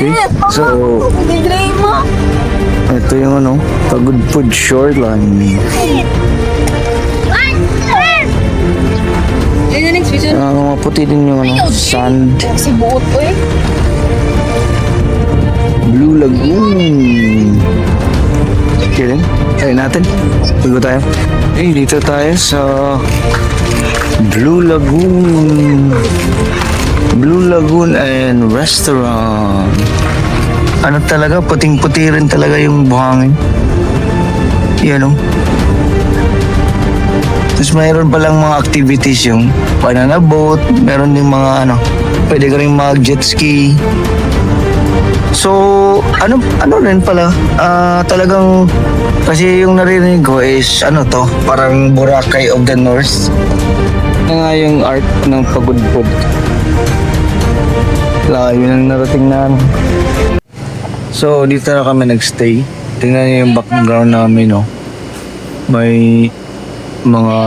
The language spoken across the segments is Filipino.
Okay, so ito yung ano, Pagudpud Shoreline. Mga puti din yung ano, sand. Blue Lagoon. Okay rin, try natin. Bago tayo. Okay, dito tayo sa Blue Lagoon. Blue Lagoon and Restaurant. Ano talaga, puting-puti rin talaga yung buhangin. Yan o. Tapos mayroon palang mga activities yung banana boat. Meron din mga ano, pwede ka rin mag-jet ski. So, ano rin pala, talagang, kasi yung naririnig ko is, ano to, parang Boracay of the North. Ito nga yung art ng Pagudpud. Layo nang narating namin. So, dito na kami nagstay. Tingnan niyo yung background namin, no. May mga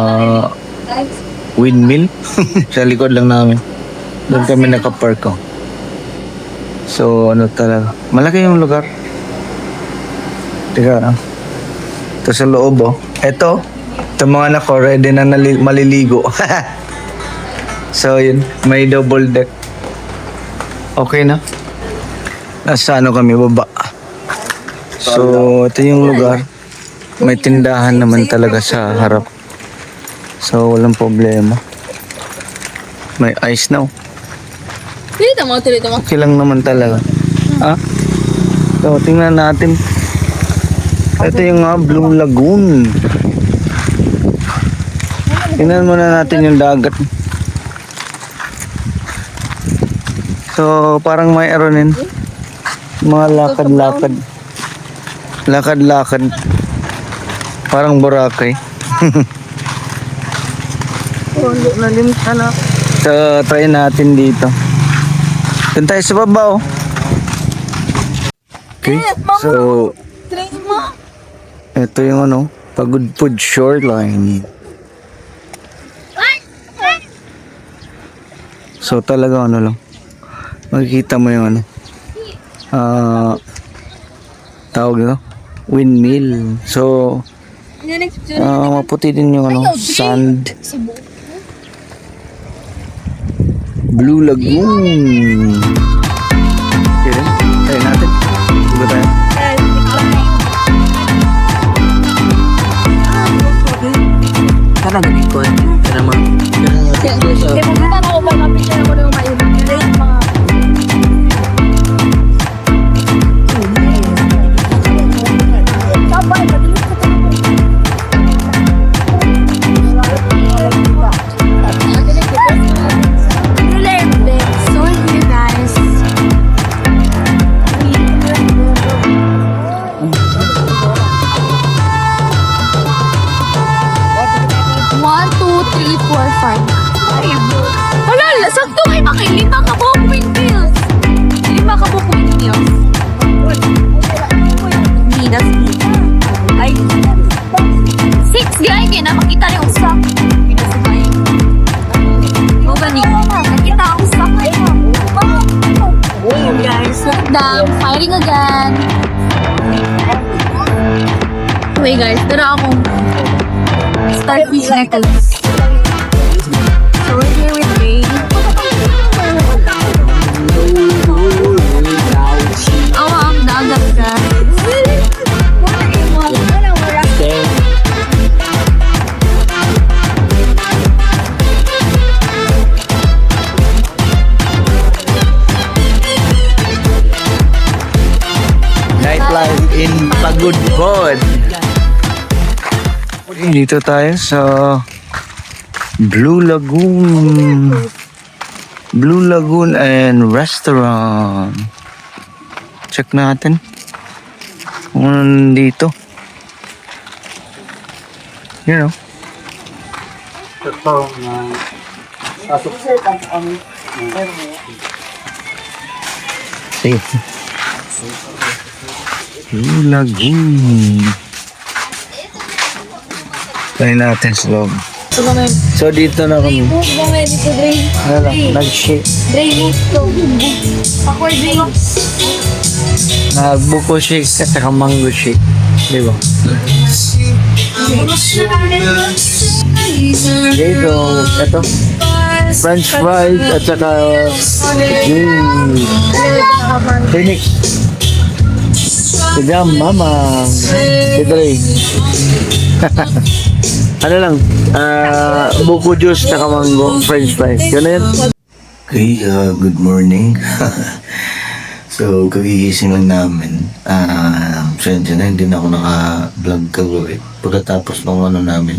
windmill sa likod lang namin. Doon kami nakapark, oh. So, ano talaga. Malaki yung lugar. Teka, ito sa loob, oh. Ito mga anak ko, ready na maliligo. So, yun. May double deck. Okay na. Nasa ano kami, baba. So, ito yung lugar. May tindahan naman talaga sa harap. So, walang problema. May ice now. Okay lang naman talaga. So, tingnan natin. Ito yung Blue Lagoon. Tingnan muna natin yung dagat. So, parang may aronin. Mga lakad-lakad. Lakad-lakad. Parang Boracay. So, try natin dito. Doon tayo sa baba, oh. Okay, so ito yung ano, Pagudpud Shoreline. So, talaga ano lang. Makikita mo yung ano, tawag nito, windmill. So, maputi din yung ano, sand. Blue Lagoon. Okay rin, try natin. Bago tayo. Karang galikod. Kaya naman. Kaya magkita na ako ba napicture ako na yung ma-illuminate mga sabay, madilis ko ito. So here guys. 1, 2, 3, 4, 5. Wala, sakto kayo makay 5 ka buong windmills. 5 ka buong windmills. Midas dito. Ay, 6 guys, kaya na makita rin usap. Midas guys. O ganing, nakita ang usap. Oh guys, look down, firing again. Wait guys, tara akong starfish necklace. So we're here with Ray. Ang dagat guys. Nightlife in Pagudpud. Okay, dito tayo sa Blue Lagoon. Blue Lagoon and Restaurant. Check natin kung ano dito. You know. Sige. Blue Lagoon. Try natin sa loob. So dito na kami. Ano lang, nag-shake. Nagbuko shake at saka mango shake. Di ba? Dito, ito. French fries at saka Phoenix. Kagam, mama. Sidray. Ano lang, buko juice at saka mango, French fries. Yun na yun. Okay, good morning. So, kagigising lang namin. Sensya na, hindi na ako naka-vlog kagabi. Pagkatapos ng ano namin,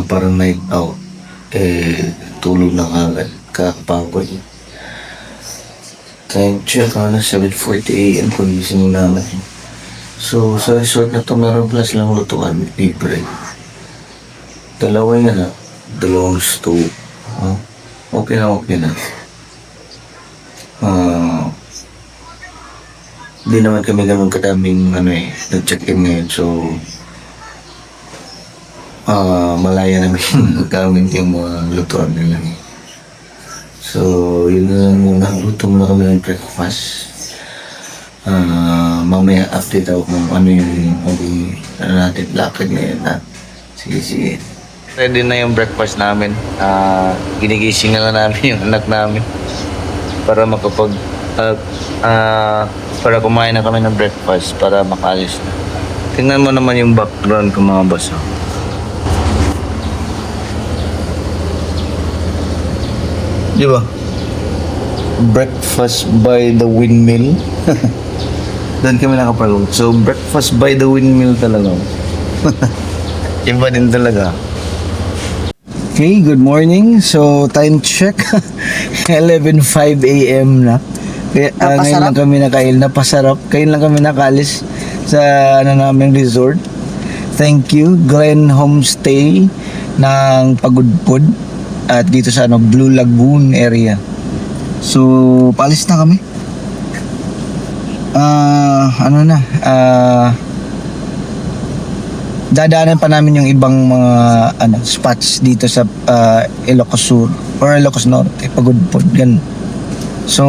parang night out, tulog na kagad, kakapagod. Time check, 7:40 a.m. kagigising lang namin. So, sa resort na to, meron pala silang lutuan, libre. Dalawa yun na, dalawang stove. Okay na. Hindi naman kami ganun kadaming nag-check-in ngayon. So, malaya namin gamit yung mga lutuan nila. So, yun na lang muna. Luto muna kami ng breakfast. Mamaya update ako kung ano yung natin lakad ngayon na. Sige. Ready na yung breakfast namin. Ginigising na lang namin yung anak namin para para kumain na kami ng breakfast para makalis na. Tingnan mo naman yung background ko mga boss. Di ba? Breakfast by the windmill. Doon kami nakapalong. So breakfast by the windmill talaga. Iba din talaga. Okay, good morning. So time check. 11:05 a.m. na. Kaya ngayon lang kami nakail, napasarap. Ngayon lang kami nakalis sa naming resort. Thank you, Glen Homestay ng Pagudpod at dito sa Blue Lagoon area. So, paalis na kami. Dadaanan pa namin yung ibang mga spots dito sa Ilocos Sur or Ilocos Norte, Pagudpod, ganun. So,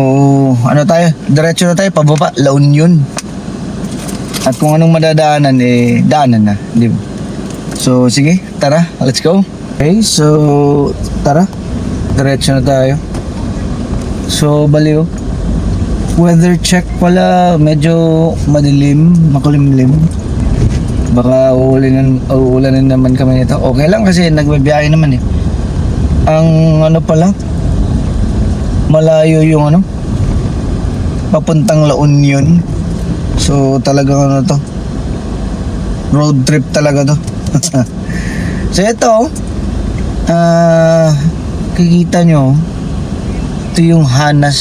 diretso na tayo, pababa, La Union. At kung anong madadaanan, daanan na, di ba? So, sige, tara, let's go. Okay, so, tara, diretso na tayo. So, baliw. Weather check pala, medyo madilim, makulimlim. Baka uulanin naman kami nito. Okay lang kasi nagbibiyahe naman Ang pala, malayo yung papuntang La Union. So talagang to, road trip talaga to. So ito, kikita nyo, ito yung Hanas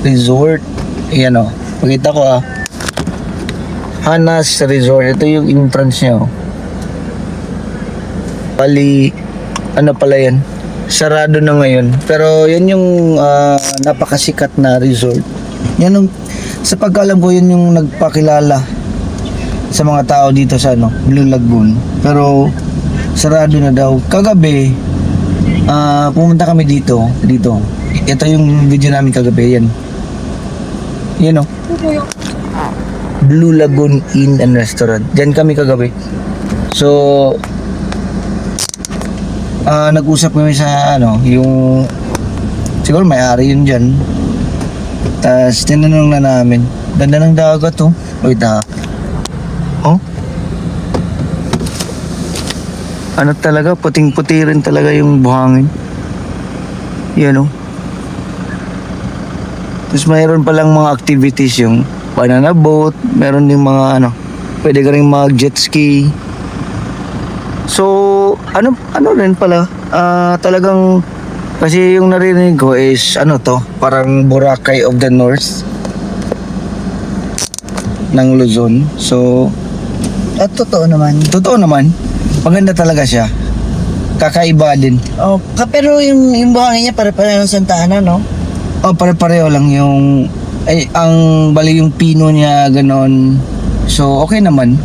Resort. Ayan pakita ko Hanas Resort, ito yung entrance nyo. Bali, pala yan, sarado na ngayon. Pero yan yung napakasikat na resort. Yan yung, sa pagkalam ko, yun yung nagpakilala sa mga tao dito sa Blue Lagoon. Pero sarado na daw. Kagabi, pumunta kami dito. Ito yung video namin kagabi. Yan Blue Lagoon Inn and Restaurant. Diyan kami kagabi. So, nag-usap kami sa yung siguro may-ari yun dyan. Tapos tinanong na namin, ganda ng dagat wait talaga, puting-puti rin talaga yung buhangin. Yan Tapos mayroon palang mga activities, yung banana boat, meron din mga pwede ka rin mag jet ski. So, ano rin pala, talagang, kasi yung narinig ko is, parang Boracay of the North ng Luzon. So, at totoo naman, maganda talaga siya. Kakaiba din. Pero yung buhangin niya pare-pareho ng Santa Ana, no? Pare-pareho lang yung, ang bali yung pino niya, ganon. So, okay naman.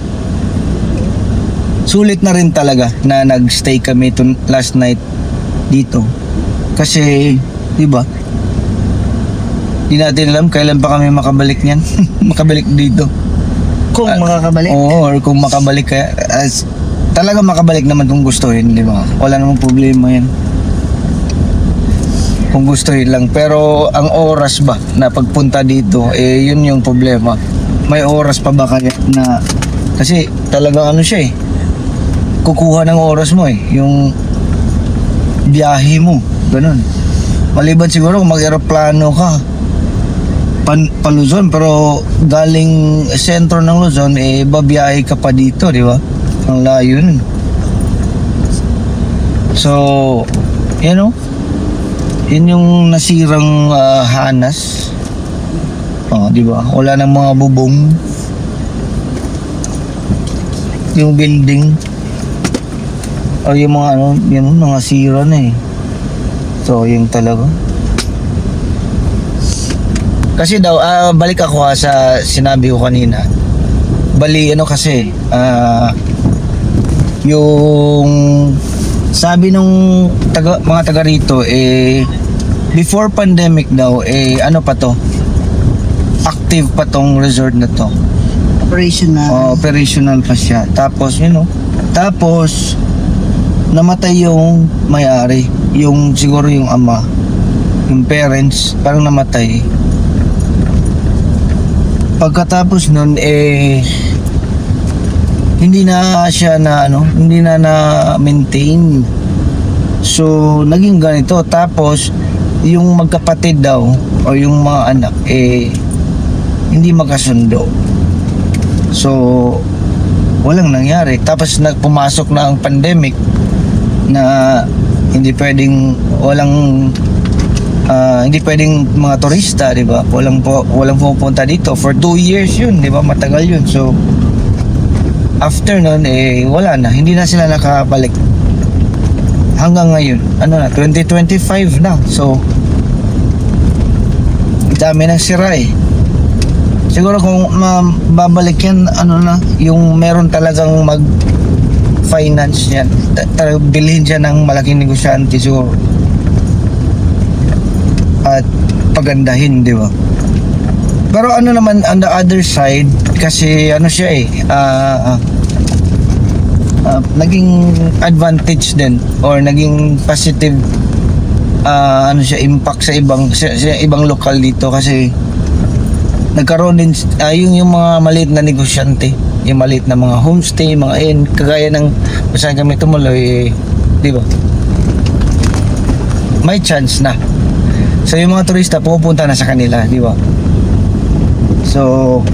sulit na rin talaga na nagstay kami last night dito. Kasi, di ba? Di natin alam kailan pa kami makabalik niyan. Makabalik dito. Kung makakabalik. Oo, or kung makabalik kaya talaga makabalik naman kung gustuhin, di ba? Wala namang problema yan. Kung gustuhin lang. Pero ang oras ba na pagpunta dito, yun yung problema. May oras pa ba kaya na, kasi talagang ano siya kukuha ng oras mo yung biyahe mo, ganun. Maliban siguro kung mag-aeroplano ka, pa Luzon, pero galing sentro ng Luzon, babiyahe ka pa dito, di ba? Ang layo nun. So, yun yun yung nasirang hanas. Di ba? Wala nang mga bubong. Yung building. O yung mga yun, mga sira na So, yung talaga. Kasi daw, balik ako sa sinabi ko kanina. Bali, kasi, yung sabi nung mga taga rito, before pandemic daw, ano pa to? Active pa tong resort na to. Operational. Operational pa siya. Tapos, tapos, namatay yung may-ari. Yung, siguro yung ama. Yung parents, parang namatay. Pagkatapos nun, hindi na siya hindi na maintain. So, naging ganito. Tapos, yung magkapatid daw, o yung mga anak, hindi magkasundo. So, walang nangyari. Tapos, pumasok na ang pandemic na hindi pwedeng, hindi pwedeng mga turista, di ba? Walang pupunta dito for 2 years yun, di ba? Matagal yun. So, after nun, wala na. Hindi na sila nakabalik. Hanggang ngayon, 2025 na. So, dami ng sira Siguro kung babalik yan, yung meron talagang mag-finance yan. Bilhin siya ng malaking negosyante siguro. At pagandahin, di ba? Pero naman on the other side, kasi siya naging advantage din or naging positive siya impact sa ibang lokal dito kasi nagkaroon din yung mga maliit na negosyante, yung maliit na mga homestay, mga kagaya ng saan kami tumuloy, di ba? May chance na. So yung mga turista pupunta na sa kanila, di ba? So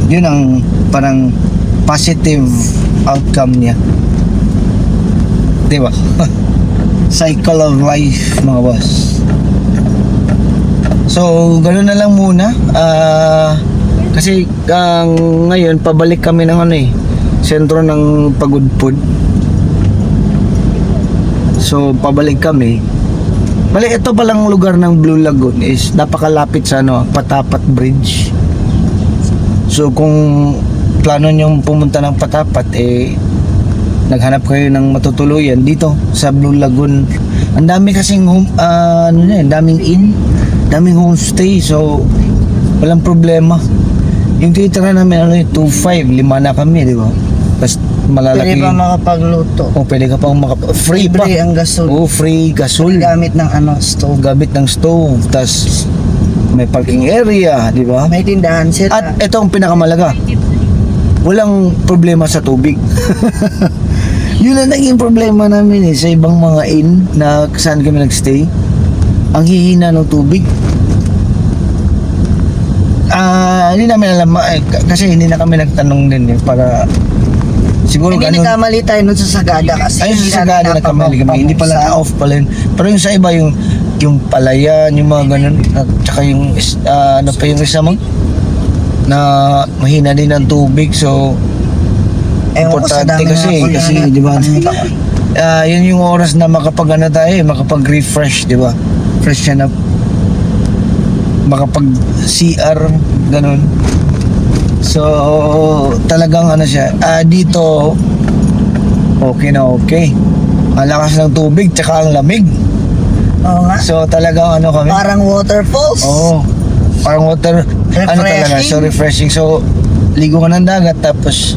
yun ang parang positive outcome niya. Di ba? Cycle of life, mga boss. So ganoon na lang muna. Kasi ngayon pabalik kami ng sentro ng Pagudpud. So pabalik kami. Bali, ito palang lugar ng Blue Lagoon is napakalapit sa Patapat Bridge. So kung plano nyong pumunta ng Patapat, naghanap kayo ng matutuluyan dito sa Blue Lagoon. Ang dami kasing daming daming homestay, so walang problema. Yung titira namin 2.5, 5 na kami, di ba? Tapos malalaki. Pwede pa makapagluto. Pwede ka pang free pa. Free ang gasol. Free gasol. Gamit ng stove. Gamit ng stove. Tapos may parking area, di ba? May tindahan sila. At ito ang pinakamalaga. Walang problema sa tubig. Yun ang naging problema namin sa ibang mga inn na saan kami nagstay. Ang hihina ng tubig. Hindi namin alam kasi hindi na kami nagtanong din para siguro hindi ganun. nagkamali tayo nun sa Sagada kasi. Ay, sa Sagada nagkamali kami. Hindi pala na-off pala yun. Pero yung sa iba, yung palayan, yung mga ganun, at saka yung pa yung isa mo na mahina din ang tubig. So importante kasi di ba? Yun yung oras na makapag-refresh, di ba? Fresh yan up. Makapag-CR, ganun. So, talagang siya. Dito, okay na okay. Ang lakas ng tubig, tsaka ang lamig. Oo nga. So talagang ano kami? Parang waterfalls. Oo. Parang water, ano talaga, Refreshing. so refreshing. So, ligo ka ng dagat, tapos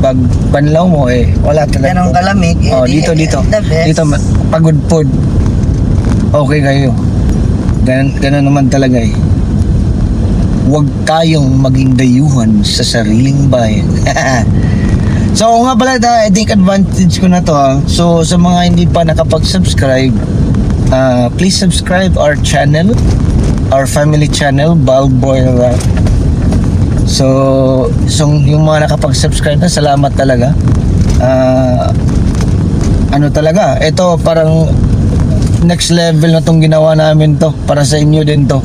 pag panlaw mo wala talaga. Ganong kalamig. Oh, dito. The best. Dito, pagod food. Okay kayo. Ganun naman talaga Huwag tayong maging dayuhan sa sariling bayan. So, nga pala, I take advantage ko na to So, sa mga hindi pa nakapag-subscribe, please subscribe our channel, our family channel, Balboy. So yung mga nakapag-subscribe na, salamat talaga. Ano talaga, ito parang next level na tong ginawa namin to, para sa inyo din to.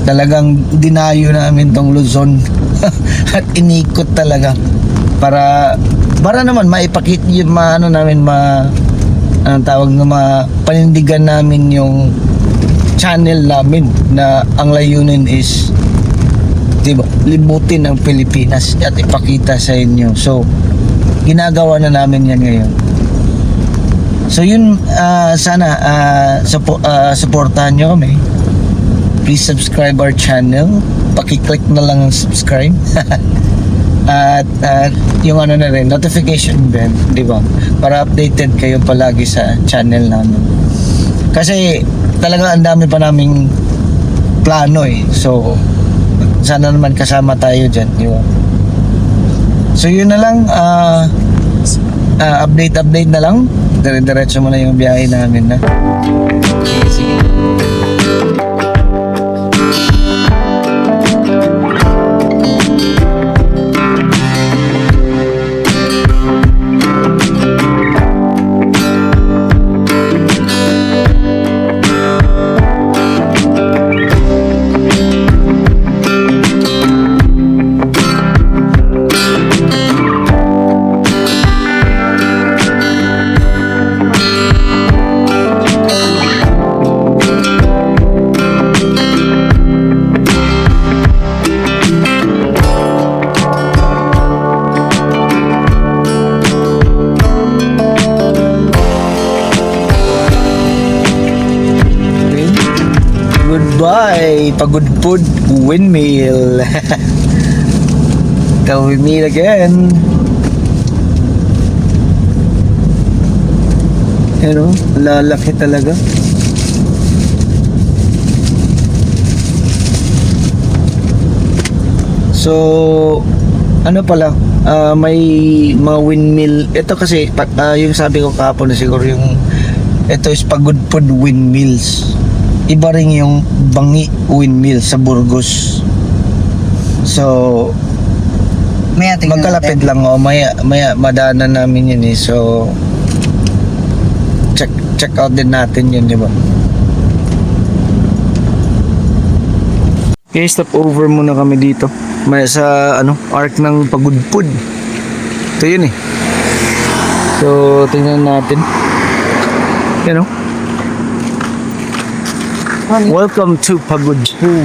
Talagang dinayo namin tong Luzon at inikot talaga para naman maipakita yung anong tawag na panindigan namin yung channel namin na ang layunin is, diba, libutin ang Pilipinas at ipakita sa inyo. So ginagawa na namin yan ngayon. So yun, sana supportahan nyo kami. Please subscribe our channel. Paki-click na lang ang subscribe. At yung ano na rin, notification bell, di ba? Para updated kayo palagi sa channel namin. Kasi talaga ang dami pa naming plano So sana naman kasama tayo dyan, di ba? So yun na lang, update na lang. Dire-diretso mo na yung biyahe namin na. Sige. Goodbye, Pagod Food Windmill. Till we meet again. Lalaki talaga. So, ano pala, may mga windmill. Ito kasi, yung sabi ko kahapon na siguro ito is Pagod Food Windmills. Iba rin yung Bangi Windmill sa Burgos. So, magkalapit lang maya madaanan namin yun So, check out din natin yun, di ba? Okay, stop over muna kami dito. Sa arc ng Pagod Food. Ito yun So, tingnan natin. Welcome to Pagod Food.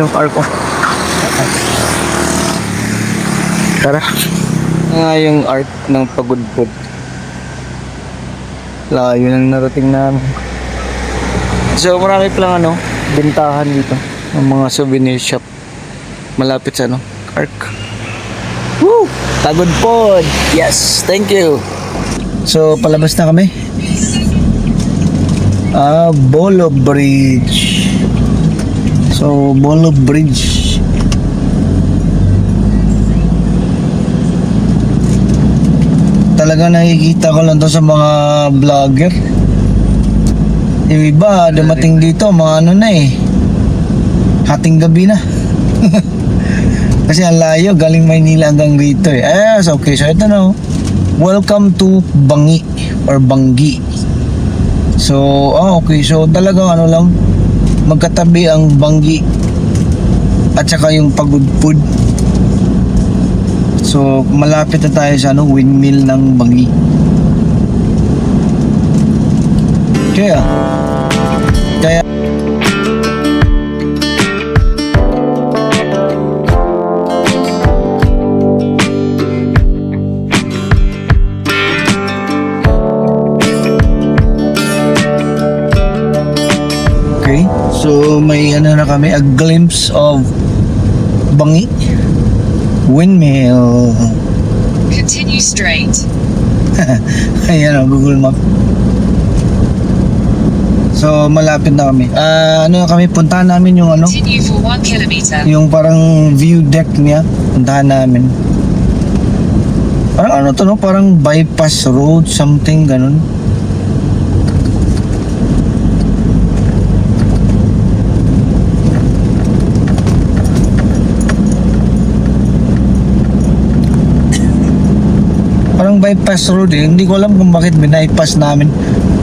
Yung arc ko. Tara. Nga yung arc ng Pagod Food. Layo nang narating namin. So marami palang bintahan dito. Ang mga souvenir shop. Malapit sa arc. Woo! Pagod Food! Yes! Thank you! So palabas na kami. Bolo Bridge. So, Bolo Bridge. Talaga nakikita ko lang to sa mga vlogger. Yung iba, dumating dito, mga hating gabi na. Kasi ang layo, galing Maynila hanggang rito so okay, so ito na Welcome to Bangi or Banggi. So, okay. So, talagang lang, magkatabi ang Bangi at saka yung Pagod Food. So, malapit na tayo sa windmill ng Bangi. Kaya kami. A glimpse of Bangi. Windmill. Continue straight. Ayan o, Google Map. So, malapit na kami. Ano kami, puntahan namin yung ano, Continue for 1 kilometer. yung parang view deck niya. Puntahan namin. Parang ano to, no? Parang bypass road, something, ganun. Parang bypass road eh. Hindi ko alam kung bakit bypass namin.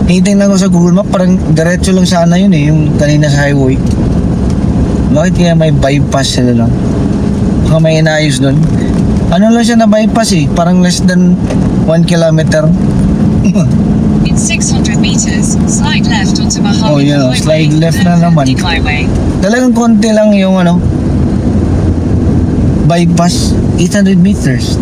Tingnan ko sa Google Map, parang diretso lang sana yun eh, yung kanina sa highway. Bakit kaya may bypass sila lang? Baka may inayos doon. Ano lang siya na bypass eh, parang less than 1 kilometer. In 600 meters, slide left onto Mahoney Oh, yeah, Highway. slide left na then naman. Fantic Highway. Talagang konti lang yung ano, bypass, 800 meters.